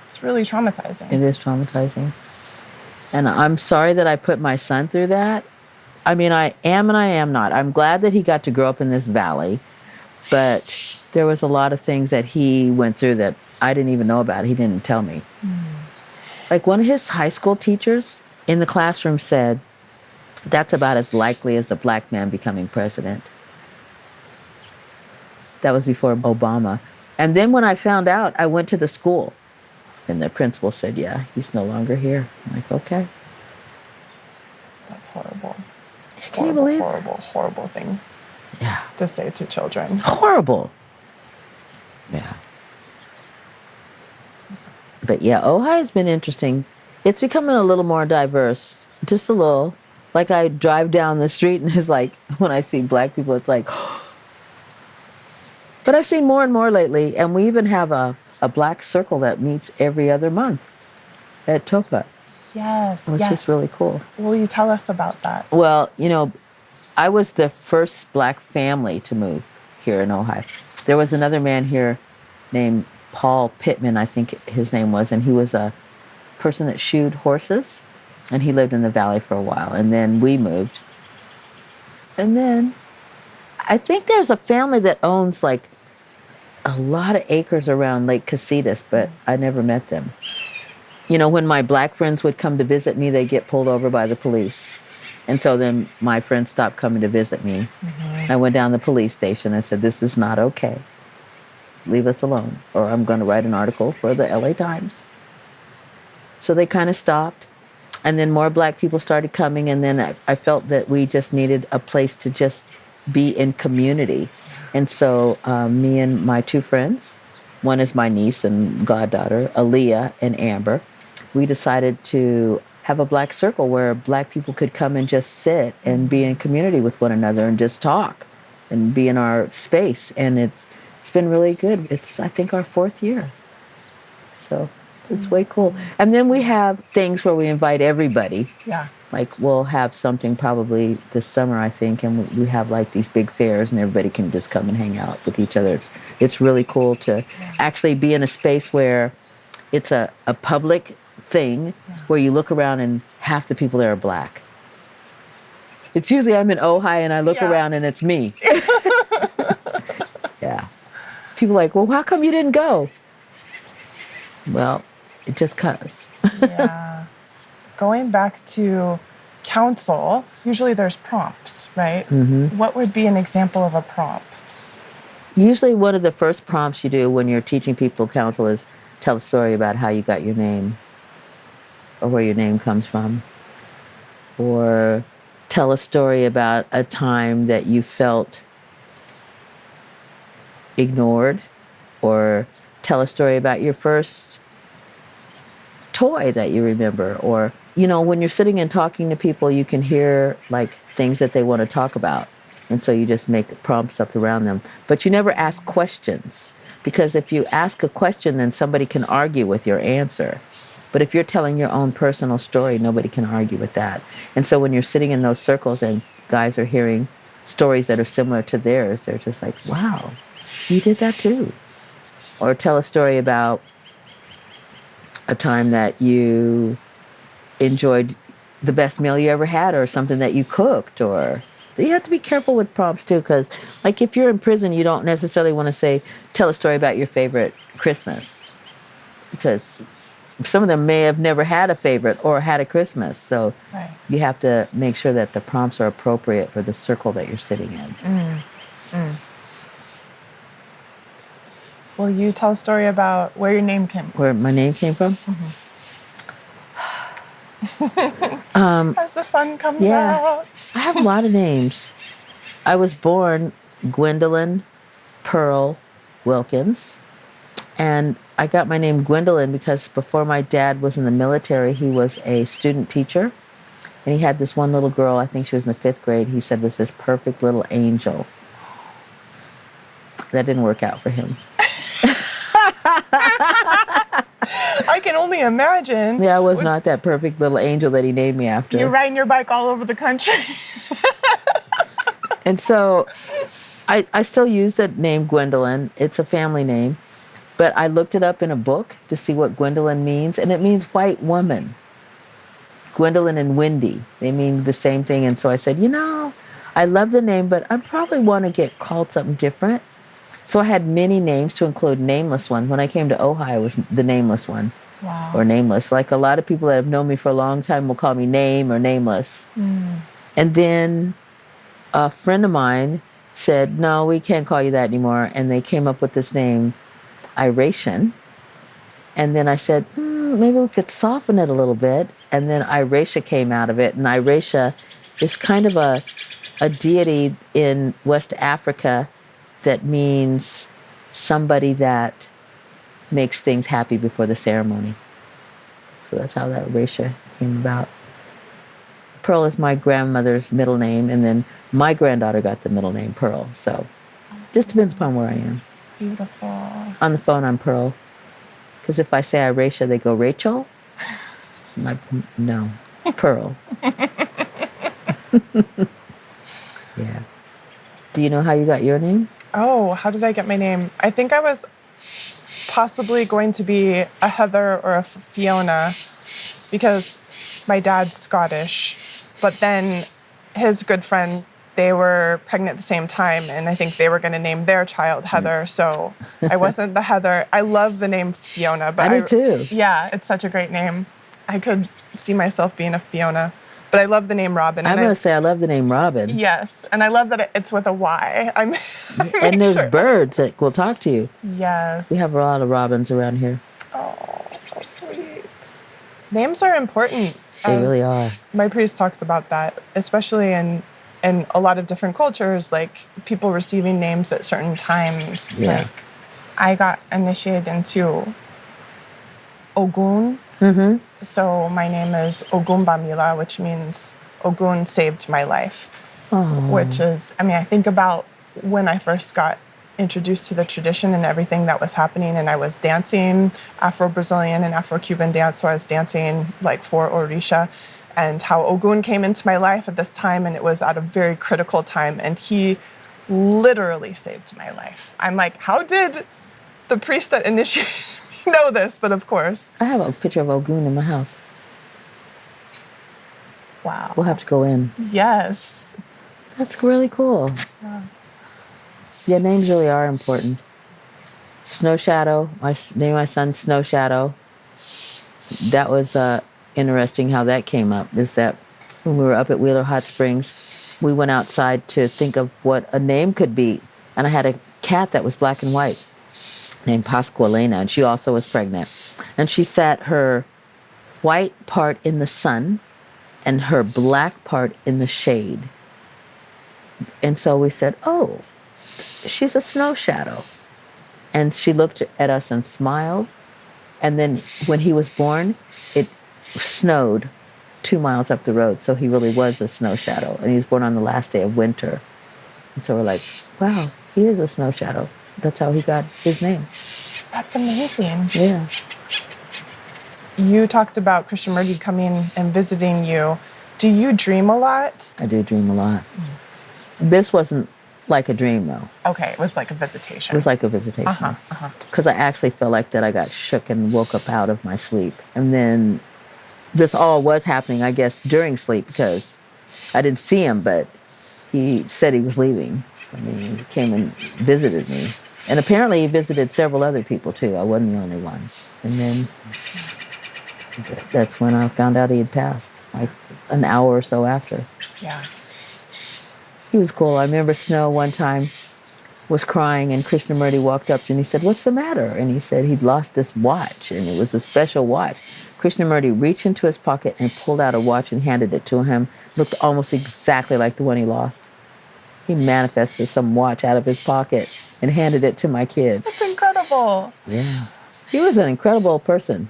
B: It's really traumatizing.
A: It is traumatizing. And I'm sorry that I put my son through that. I mean, I am and I am not. I'm glad that he got to grow up in this valley, but there was a lot of things that he went through that I didn't even know about. He didn't tell me. Like one of his high school teachers in the classroom said, that's about as likely as a black man becoming president. That was before Obama. And then when I found out, I went to the school and the principal said, yeah, he's no longer here. I'm like, okay.
B: That's horrible.
A: Can you believe it?
B: Horrible thing
A: Yeah.
B: to say to children.
A: Horrible. Yeah. But yeah, Ojai has been interesting. It's becoming a little more diverse, just a little. Like I drive down the street and it's like, when I see black people, it's like, but I've seen more and more lately. And we even have a black circle that meets every other month at Topa.
B: Yes,
A: which is really cool.
B: Will you tell us about that?
A: Well, you know, I was the first black family to move here in Ojai. There was another man here named Paul Pittman, I think his name was, and he was a person that shoed horses, and he lived in the valley for a while. And then we moved. And then I think there's a family that owns like a lot of acres around Lake Casitas, but I never met them. You know, when my black friends would come to visit me, they'd get pulled over by the police. And so then my friends stopped coming to visit me. Mm-hmm. I went down to the police station and said, this is not okay. Leave us alone, or I'm going to write an article for the LA Times. So they kind of stopped. And then more black people started coming. And then I felt that we just needed a place to just be in community. And so me and my two friends, one is my niece and goddaughter, Aaliyah and Amber, we decided to have a black circle where black people could come and just sit and be in community with one another and just talk and be in our space. And it's been really good. It's, I think, our 4th year. So it's way cool. And then we have things where we invite everybody. Yeah. Like we'll have something probably this summer, I think, and we have like these big fairs and everybody can just come and hang out with each other. It's really cool to actually be in a space where it's a public thing where you look around and half the people there are black. It's usually I'm in Ojai and I look around and it's me. Yeah. People are like, well, how come you didn't go? Well, it just 'cause.
B: Yeah. Going back to council, usually there's prompts, right? Mm-hmm. What would be an example of a prompt?
A: Usually one of the first prompts you do when you're teaching people council is tell a story about how you got your name or where your name comes from. Or tell a story about a time that you felt ignored, or tell a story about your first toy that you remember. Or, you know, when you're sitting and talking to people, you can hear like things that they want to talk about. And so you just make prompts up around them. But you never ask questions, because if you ask a question, then somebody can argue with your answer. But if you're telling your own personal story, nobody can argue with that. And so when you're sitting in those circles and guys are hearing stories that are similar to theirs, they're just like, wow, you did that too. Or tell a story about a time that you enjoyed the best meal you ever had, or something that you cooked. Or you have to be careful with prompts too, because like if you're in prison, you don't necessarily want to say, tell a story about your favorite Christmas, because some of them may have never had a favorite or had a Christmas. So you have to make sure that the prompts are appropriate for the circle that you're sitting in.
B: Will you tell a story about where your name came from?
A: Where my name came from?
B: As the sun comes out.
A: I have a lot of names. I was born Gwendolyn Pearl Wilkins. And I got my name Gwendolyn because before my dad was in the military, he was a student teacher. And he had this one little girl, I think she was in the 5th grade, he said was this perfect little angel. That didn't work out for him.
B: I can only imagine.
A: Yeah, I was not that perfect little angel that he named me after.
B: You're riding your bike all over the country.
A: And so I still use the name Gwendolyn. It's a family name. But I looked it up in a book to see what Gwendolyn means, and it means white woman. Gwendolyn and Wendy, they mean the same thing. And so I said, you know, I love the name, but I probably want to get called something different. So I had many names to include Nameless one. When I came to Ojai, I was the Nameless one.
B: Wow.
A: or Nameless. Like a lot of people that have known me for a long time will call me Name or Nameless. And then a friend of mine said, no, we can't call you that anymore. And they came up with this name, Irashan. And then I said, maybe we could soften it a little bit. And then Irasha came out of it. And Irasha is kind of a deity in West Africa that means somebody that makes things happy before the ceremony. So that's how that Irasha came about. Pearl is my grandmother's middle name, and then my granddaughter got the middle name Pearl. So just depends upon where I am.
B: Beautiful.
A: On the phone, I'm Pearl. Because if I say Irasha, they go, Rachel? I'm like, no, Pearl. Yeah. Do you know how you got your name?
B: Oh, how did I get my name? I think I was possibly going to be a Heather or a Fiona because my dad's Scottish. But then his good friend, they were pregnant at the same time, and I think they were going to name their child Heather. So I wasn't the Heather. I love the name Fiona. But
A: I do too.
B: Yeah, it's such a great name. I could see myself being a Fiona. But I love the name Robin.
A: I'm going to say I love the name Robin.
B: Yes, and I love that it's with a Y.
A: And there's birds that will talk to you.
B: Yes.
A: We have a lot of robins around here.
B: Oh, so sweet. Names are important.
A: They really are.
B: My priest talks about that, especially in a lot of different cultures, like people receiving names at certain times.
A: Yeah.
B: Like I got initiated into Ogun. So my name is Ogun Bamila, which means Ogun saved my life. Which is, I think about when I first got introduced to the tradition and everything that was happening, and I was dancing Afro-Brazilian and Afro-Cuban dance, so I was dancing like for Orisha, and how Ogun came into my life at this time, and it was at a very critical time, and he literally saved my life. I'm like, how did the priest that initiated me know this? But of course.
A: I have a picture of Ogun in my house.
B: Wow.
A: We'll have to go in.
B: Yes.
A: That's really cool. Yeah, names really are important. Snow Shadow, name my son Snow Shadow. That was interesting how that came up, is that when we were up at Wheeler Hot Springs, we went outside to think of what a name could be. And I had a cat that was black and white named Pascualena, and she also was pregnant. And she sat her white part in the sun and her black part in the shade. And so we said, oh, she's a snow shadow. And she looked at us and smiled. And then when he was born, it snowed 2 miles up the road. So he really was a snow shadow. And he was born on the last day of winter. And so we're like, wow, he is a snow shadow. That's how he got his name.
B: That's amazing.
A: Yeah.
B: You talked about Krishnamurti coming and visiting you. Do you dream a lot?
A: I do dream a lot. This wasn't like a dream, though.
B: Okay, it was like a visitation.
A: It was like a visitation. Because I actually felt like that I got shook and woke up out of my sleep. And then this all was happening, I guess, during sleep, because I didn't see him, but he said he was leaving. He came and visited me. And apparently he visited several other people, too. I wasn't the only one. And then that's when I found out he had passed, like an hour or so after.
B: Yeah.
A: He was cool. I remember Snow one time was crying, and Krishnamurti walked up and he said, what's the matter? And he said he'd lost this watch, and it was a special watch. Krishnamurti reached into his pocket and pulled out a watch and handed it to him. Looked almost exactly like the one he lost. He manifested some watch out of his pocket and handed it to my kid.
B: That's incredible.
A: Yeah. He was an incredible person.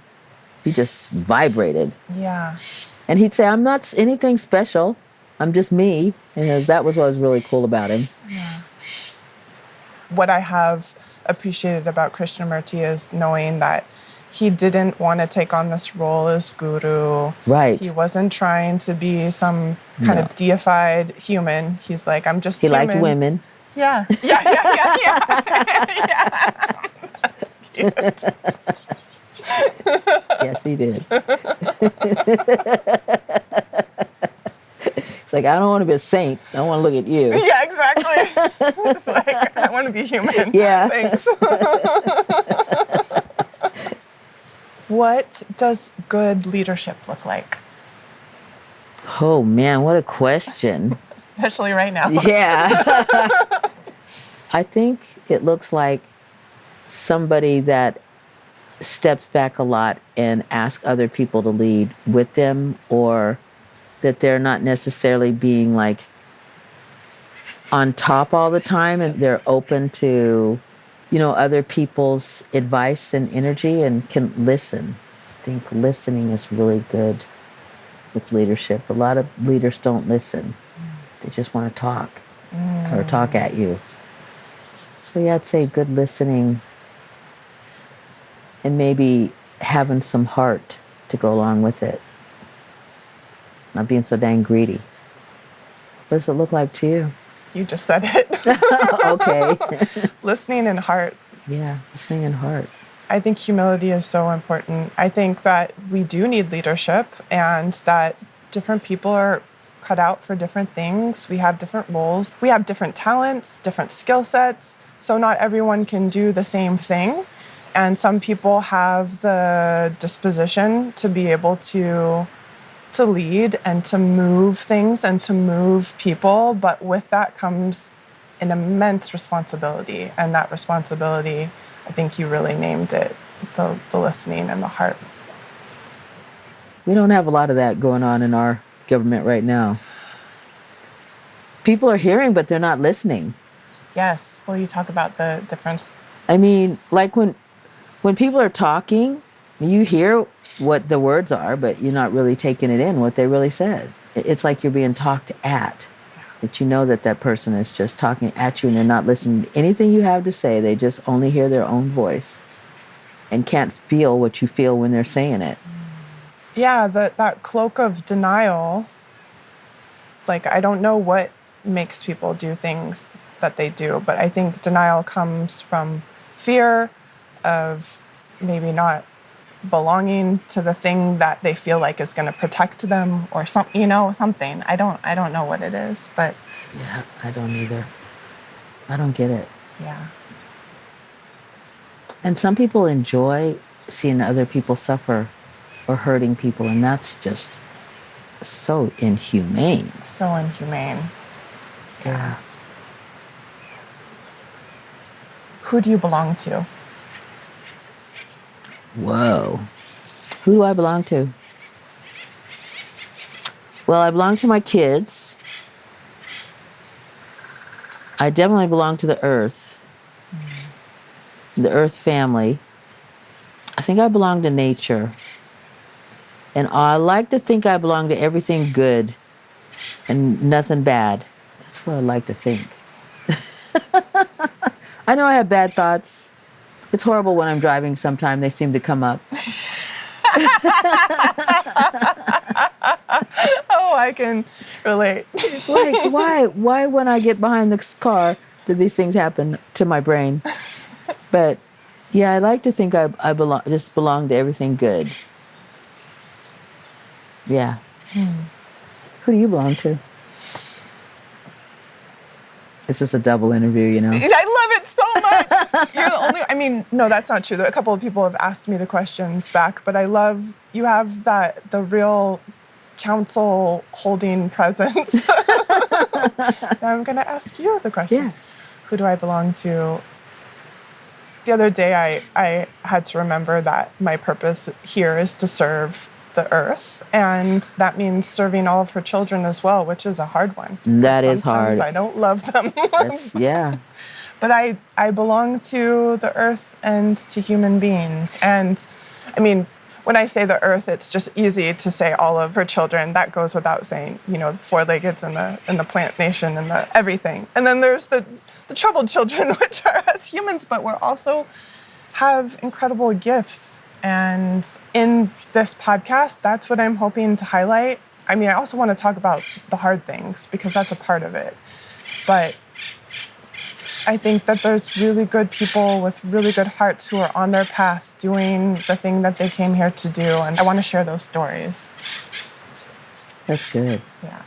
A: He just vibrated.
B: Yeah.
A: And he'd say, I'm not anything special. I'm just me. And that was what was really cool about him.
B: Yeah. What I have appreciated about Krishnamurti is knowing that he didn't want to take on this role as guru.
A: Right.
B: He wasn't trying to be some kind of deified human. He's like, I'm just
A: He
B: human.
A: liked women.
B: Yeah. Yeah. That's cute.
A: Yes, he did. It's like, I don't want to be a saint. I want to look at you.
B: Yeah, exactly. It's like, I want to be human.
A: Yeah.
B: Thanks. What does good leadership look like?
A: Oh man, what a question.
B: Especially right now.
A: Yeah. I think it looks like somebody that steps back a lot and asks other people to lead with them, or that they're not necessarily being like on top all the time, and they're open to, other people's advice and energy and can listen. I think listening is really good with leadership. A lot of leaders don't listen. They just want to talk or talk at you. So yeah, I'd say good listening and maybe having some heart to go along with it. Not being so dang greedy. What does it look like to you?
B: You just said it.
A: Okay.
B: Listening and heart.
A: Yeah, listening and heart.
B: I think humility is so important. I think that we do need leadership and that different people are cut out for different things. We have different roles. We have different talents, different skill sets. So not everyone can do the same thing. And some people have the disposition to be able to lead and to move things and to move people. But with that comes an immense responsibility. And that responsibility, I think you really named it, the listening and the heart.
A: We don't have a lot of that going on in our government right now. People are hearing, but they're not listening.
B: Yes. Will you talk about the difference?
A: I mean, like when people are talking, you hear what the words are, but you're not really taking it in, what they really said. It's like you're being talked at, that you know that person is just talking at you and they're not listening to anything you have to say. They just only hear their own voice and can't feel what you feel when they're saying it.
B: Yeah, that cloak of denial, like I don't know what makes people do things that they do, but I think denial comes from fear of maybe not belonging to the thing that they feel like is going to protect them or something. I don't know what it is, but
A: yeah, I don't either. I don't get it.
B: Yeah.
A: And some people enjoy seeing other people suffer or hurting people, and that's just so inhumane.
B: So inhumane.
A: Yeah.
B: Who do you belong to?
A: Whoa. Who do I belong to? Well, I belong to my kids. I definitely belong to the earth. The earth family. I think I belong to nature. And I like to think I belong to everything good and nothing bad. That's what I like to think. I know I have bad thoughts. It's horrible when I'm driving sometimes. They seem to come up.
B: Oh, I can relate.
A: It's like, why when I get behind this car do these things happen to my brain? But yeah, I like to think I belong to everything good. Yeah. Who do you belong to? This is a double interview,
B: I love it so much. You're the only, no, that's not true. A couple of people have asked me the questions back, but I love, you have the real council holding presence. Now I'm going to ask you the question.
A: Yeah.
B: Who do I belong to? The other day I had to remember that my purpose here is to serve the earth, and that means serving all of her children as well, which is a hard one.
A: That is hard.
B: Sometimes I don't love them.
A: Yeah.
B: But I belong to the earth and to human beings. And when I say the earth, it's just easy to say all of her children. That goes without saying, the four-leggeds and the plant nation and the everything. And then there's the troubled children, which are us humans, but we're also have incredible gifts. And in this podcast, that's what I'm hoping to highlight. I also want to talk about the hard things because that's a part of it. But I think that there's really good people with really good hearts who are on their path doing the thing that they came here to do. And I want to share those stories.
A: That's good.
B: Yeah.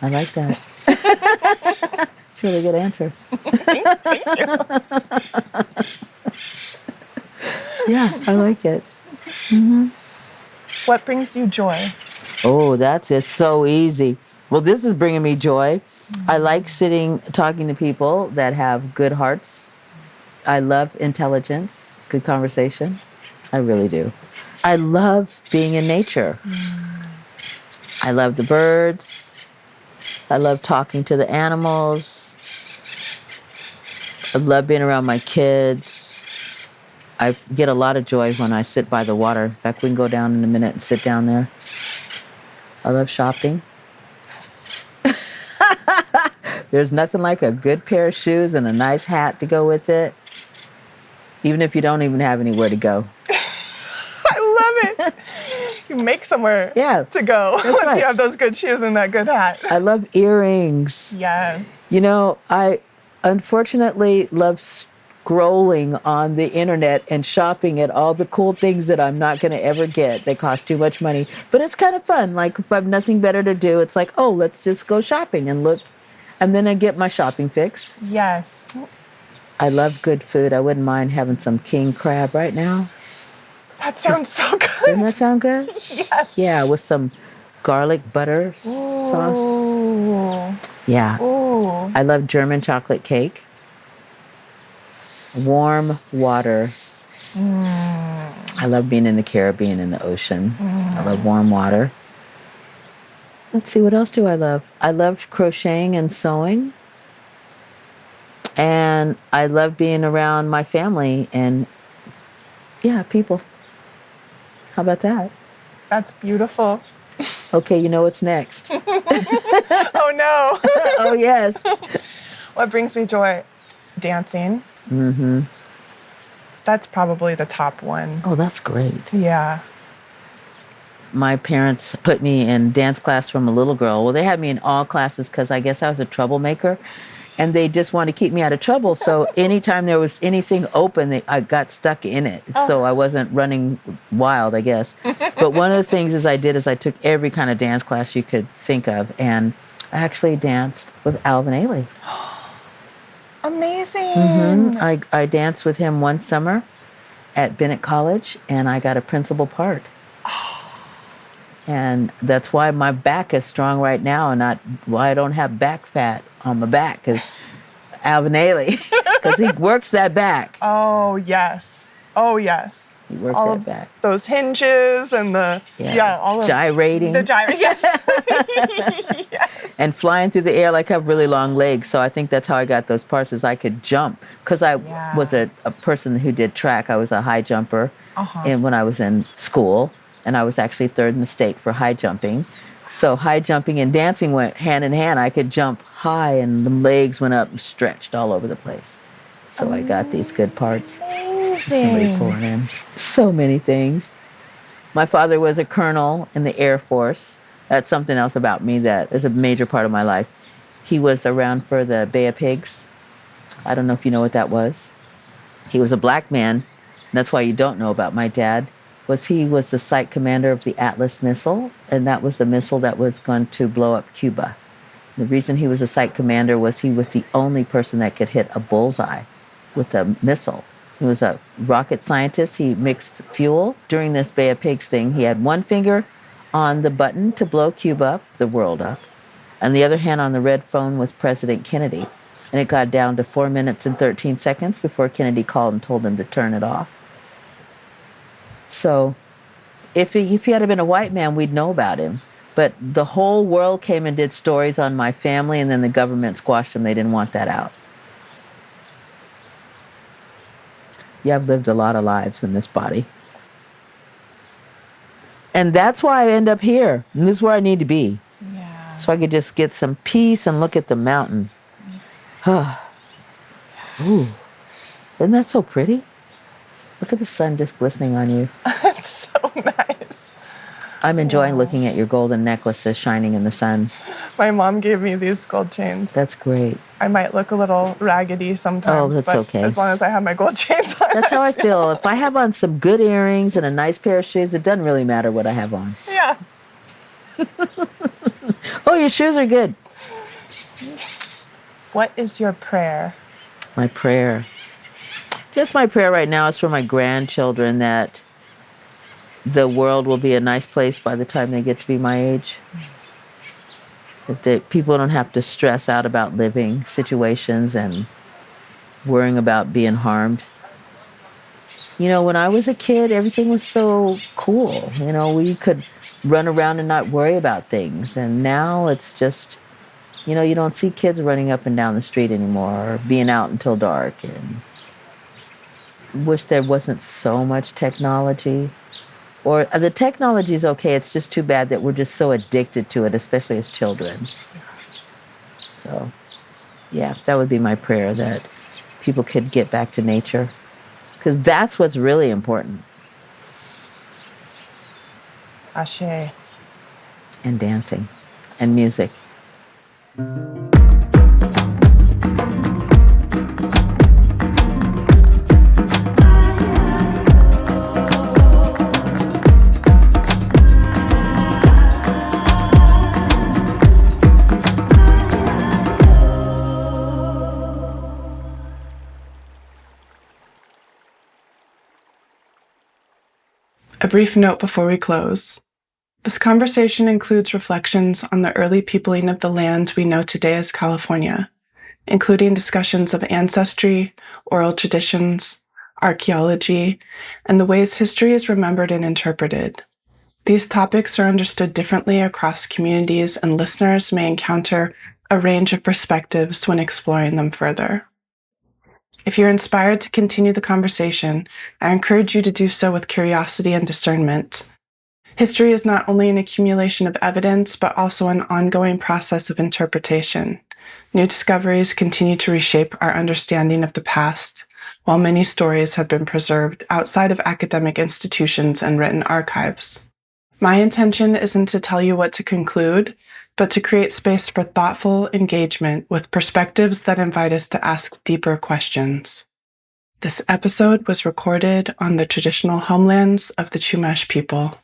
A: I like that. It's a really good answer.
B: Thank you.
A: Yeah, I like it.
B: What brings you joy?
A: Oh, that's it. So easy. Well, this is bringing me joy. I like sitting, talking to people that have good hearts. I love intelligence, good conversation. I really do. I love being in nature. I love the birds. I love talking to the animals. I love being around my kids. I get a lot of joy when I sit by the water. In fact, we can go down in a minute and sit down there. I love shopping. There's nothing like a good pair of shoes and a nice hat to go with it, even if you don't even have anywhere to go.
B: I love it. You make somewhere to go once you have those good shoes and that good hat.
A: I love earrings.
B: Yes.
A: You know, I unfortunately love scrolling on the internet and shopping at all the cool things that I'm not going to ever get. They cost too much money. But it's kind of fun. Like, if I have nothing better to do, it's like, oh, let's just go shopping and look. And then I get my shopping fix.
B: Yes.
A: I love good food. I wouldn't mind having some king crab right now.
B: That sounds so good.
A: Doesn't that sound good?
B: Yes.
A: Yeah, with some garlic butter sauce. Yeah.
B: Ooh.
A: I love German chocolate cake. Warm water. I love being in the Caribbean, in the ocean. I love warm water. Let's see, what else do I love? I love crocheting and sewing. And I love being around my family and, people. How about that?
B: That's beautiful.
A: Okay, you know what's next.
B: Oh, no.
A: Oh, yes.
B: What brings me joy? Dancing. Mm-hmm. That's probably the top one.
A: Oh, that's great.
B: Yeah.
A: My parents put me in dance class from a little girl. Well, they had me in all classes because I guess I was a troublemaker. And they just wanted to keep me out of trouble. So anytime there was anything open, I got stuck in it. So I wasn't running wild, I guess. But one of the things I took every kind of dance class you could think of. And I actually danced with Alvin Ailey.
B: Amazing.
A: Mm-hmm. I danced with him one summer at Bennett College, and I got a principal part. And that's why my back is strong right now, and not why I don't have back fat on my back, because Alvin Ailey, because he works that back.
B: Oh, yes. Oh, yes.
A: He worked
B: all
A: that back.
B: Those hinges and all of
A: gyrating.
B: The gyrating, yes. Yes.
A: And flying through the air. Like, I have really long legs, so I think that's how I got those parts, is I could jump. Because I was a person who did track. I was a high jumper and when I was in school. And I was actually third in the state for high jumping. So high jumping and dancing went hand in hand. I could jump high and the legs went up and stretched all over the place. So I got these good parts.
B: Amazing.
A: Somebody poured in. So many things. My father was a colonel in the Air Force. That's something else about me that is a major part of my life. He was around for the Bay of Pigs. I don't know if you know what that was. He was a black man. That's why you don't know about my dad. He was the site commander of the Atlas missile, and that was the missile that was going to blow up Cuba. The reason he was a site commander was he was the only person that could hit a bullseye with a missile. He was a rocket scientist. He mixed fuel. During this Bay of Pigs thing, he had one finger on the button to blow Cuba up, the world up, and the other hand on the red phone with President Kennedy. And it got down to 4 minutes and 13 seconds before Kennedy called and told him to turn it off. So if he had been a white man, we'd know about him. But the whole world came and did stories on my family, and then the government squashed them. They didn't want that out. Yeah, I've lived a lot of lives in this body. And that's why I end up here. And this is where I need to be.
B: Yeah.
A: So I could just get some peace and look at the mountain. Ooh. Isn't that so pretty? Look at the sun just glistening on you.
B: It's so nice.
A: I'm enjoying looking at your golden necklaces shining in the sun.
B: My mom gave me these gold chains.
A: That's great.
B: I might look a little raggedy sometimes,
A: that's
B: but
A: okay.
B: as long as I have my gold chains on.
A: That's how I feel. If I have on some good earrings and a nice pair of shoes, it doesn't really matter what I have on.
B: Yeah.
A: Oh, your shoes are good.
B: What is your prayer?
A: My prayer. Just my prayer right now is for my grandchildren, that the world will be a nice place by the time they get to be my age. That people don't have to stress out about living situations and worrying about being harmed. You know, when I was a kid, everything was so cool. You know, we could run around and not worry about things. And now it's just, you know, you don't see kids running up and down the street anymore or being out until dark. And wish there wasn't so much technology. Or the technology is okay. It's just too bad that we're just so addicted to it, especially as children. So, yeah, that would be my prayer, that people could get back to nature. Because that's what's really important.
C: Ashe.
A: And dancing. And music.
B: A brief note before we close. This conversation includes reflections on the early peopling of the land we know today as California, including discussions of ancestry, oral traditions, archaeology, and the ways history is remembered and interpreted. These topics are understood differently across communities, and listeners may encounter a range of perspectives when exploring them further. If you're inspired to continue the conversation, I encourage you to do so with curiosity and discernment. History is not only an accumulation of evidence, but also an ongoing process of interpretation. New discoveries continue to reshape our understanding of the past, while many stories have been preserved outside of academic institutions and written archives. My intention isn't to tell you what to conclude, but to create space for thoughtful engagement with perspectives that invite us to ask deeper questions. This episode was recorded on the traditional homelands of the Chumash people.